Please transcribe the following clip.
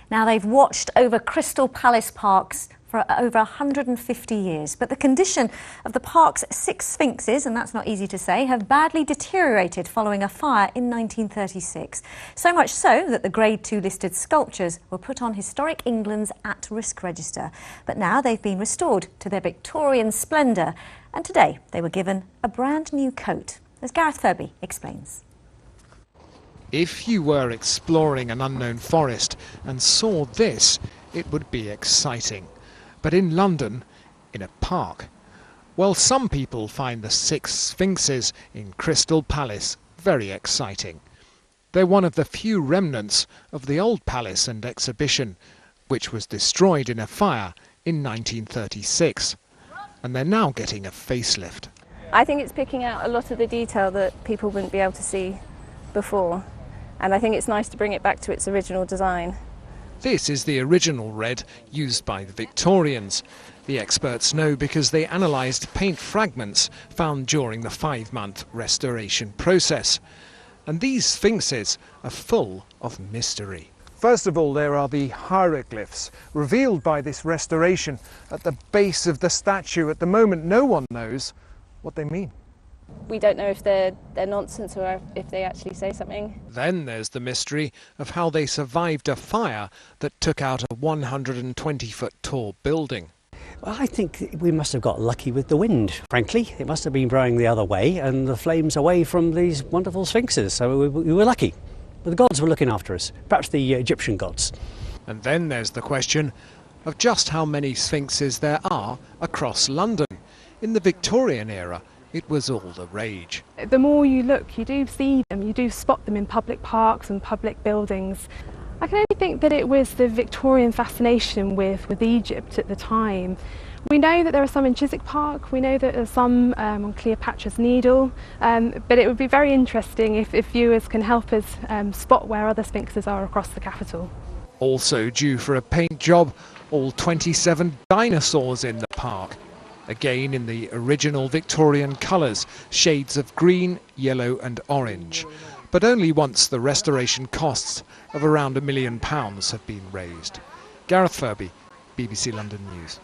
Now, they've watched over Crystal Palace parks for over 150 years, but the condition of the park's 6 Sphinxes, and that's not easy to say, have badly deteriorated following a fire in 1936. So much so that the Grade 2 listed sculptures were put on Historic England's at-risk register. But now they've been restored to their Victorian splendour, and today they were given a brand new coat, as Gareth Furby explains. If you were exploring an unknown forest and saw this, it would be exciting. But in London, in a park, well, some people find the 6 Sphinxes in Crystal Palace very exciting. They're one of the few remnants of the old palace and exhibition, which was destroyed in a fire in 1936. And they're now getting a facelift. I think it's picking out a lot of the detail that people wouldn't be able to see before. And I think it's nice to bring it back to its original design. This is the original red used by the Victorians. The experts know because they analysed paint fragments found during the 5-month restoration process. And these Sphinxes are full of mystery. First of all, there are the hieroglyphs revealed by this restoration at the base of the statue. At the moment, no one knows what they mean. We don't know if they're nonsense or if they actually say something. Then there's the mystery of how they survived a fire that took out a 120-foot tall building. Well, I think we must have got lucky with the wind, frankly. It must have been blowing the other way and the flames away from these wonderful Sphinxes, so we were lucky. But the gods were looking after us, perhaps the Egyptian gods. And then there's the question of just how many Sphinxes there are across London. In the Victorian era, it was all the rage. The more you look, you do see them, you do spot them in public parks and public buildings. I can only think that it was the Victorian fascination with Egypt at the time. We know that there are some in Chiswick Park, we know that there are some on Cleopatra's Needle, but it would be very interesting if viewers can help us spot where other Sphinxes are across the capital. Also due for a paint job, all 27 dinosaurs in the park. Again in the original Victorian colours, shades of green, yellow and orange. But only once the restoration costs of around £1 million have been raised. Gareth Furby, BBC London News.